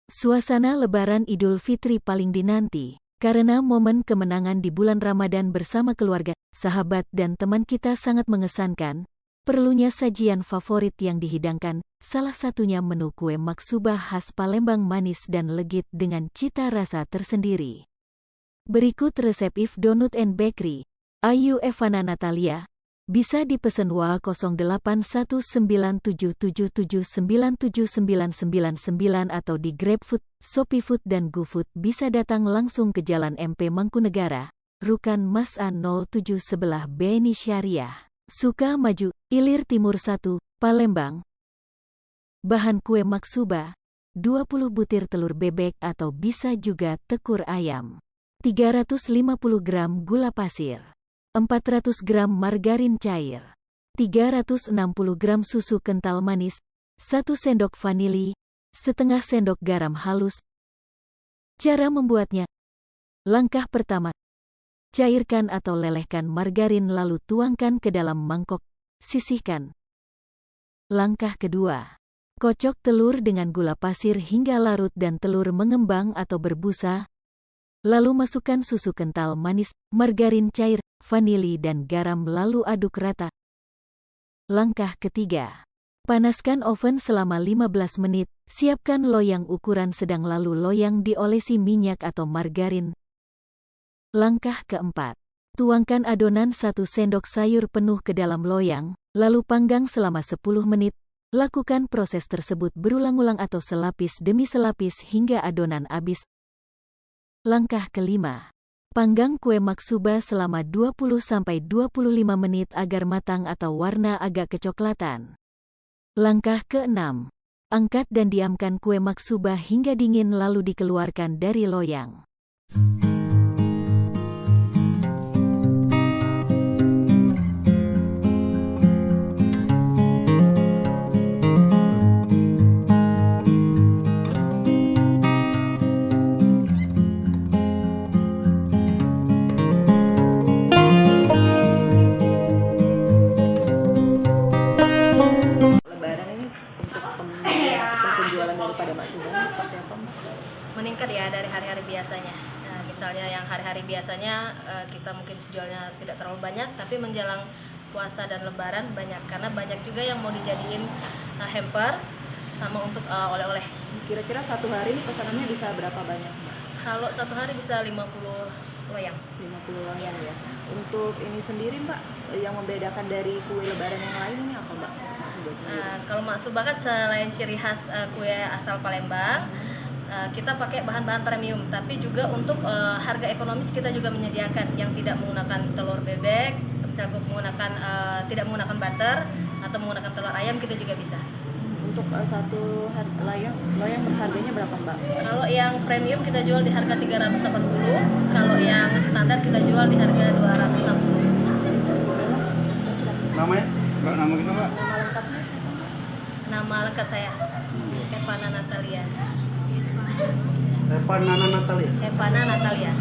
Suasana Lebaran Idul Fitri paling dinanti, karena momen kemenangan di bulan Ramadan bersama keluarga, sahabat dan teman kita sangat mengesankan. Perlunya sajian favorit yang dihidangkan, salah satunya menu kue maksubah khas Palembang manis dan legit dengan cita rasa tersendiri. Berikut resep If Donut and Bakery, Ayu Evana Natalia. Bisa dipesan WA 081977797999 atau di GrabFood, ShopeeFood dan GoFood. Bisa datang langsung ke Jalan MP Mangkunegara, Rukan Mas A 07 sebelah BNI Syariah, Sukamaju, Ilir Timur 1, Palembang. Bahan kue maksubah, 20 butir telur bebek atau bisa juga tekur ayam, 350 gram gula pasir, 400 gram margarin cair, 360 gram susu kental manis, 1 sendok vanili, setengah sendok garam halus. Cara membuatnya. Langkah pertama, cairkan atau lelehkan margarin lalu tuangkan ke dalam mangkok, sisihkan. Langkah kedua, kocok telur dengan gula pasir hingga larut dan telur mengembang atau berbusa. Lalu masukkan susu kental manis, margarin cair, vanili dan garam lalu aduk rata. Langkah ketiga, panaskan oven selama 15 menit, siapkan loyang ukuran sedang lalu loyang diolesi minyak atau margarin. Langkah keempat, tuangkan adonan 1 sendok sayur penuh ke dalam loyang, lalu panggang selama 10 menit. Lakukan proses tersebut berulang-ulang atau selapis demi selapis hingga adonan habis. Langkah kelima, panggang kue maksubah selama 20-25 menit agar matang atau warna agak kecoklatan. Langkah keenam, angkat dan diamkan kue maksubah hingga dingin lalu dikeluarkan dari loyang. Penjualan daripada maksubah seperti apa, Mbak? Meningkat ya dari hari-hari biasanya. Nah, misalnya yang hari-hari biasanya kita mungkin jualnya tidak terlalu banyak, tapi menjelang puasa dan lebaran banyak karena banyak juga yang mau dijadiin hampers sama untuk oleh-oleh. Kira-kira satu hari ini pesanannya bisa berapa banyak, Mbak? Kalau satu hari bisa 50 loyang. 50 loyang ya. Untuk ini sendiri, Mbak, yang membedakan dari kue lebaran yang lain ini apa, Mbak? Kalau maksubah kan selain ciri khas kue asal Palembang, kita pakai bahan-bahan premium, tapi juga untuk harga ekonomis kita juga menyediakan yang tidak menggunakan telur bebek, misalnya menggunakan tidak menggunakan butter atau menggunakan telur ayam kita juga bisa. Untuk satu loyang harganya berapa, Mbak? Kalau yang premium kita jual di harga 380, kalau yang standar kita jual di harga 260. Namanya? Mbak, nama kita, Mbak? Nama lengkapnya siapa, Mbak? Nama lengkap saya Evana Natalia. Evana Natalia. Evana Natalia.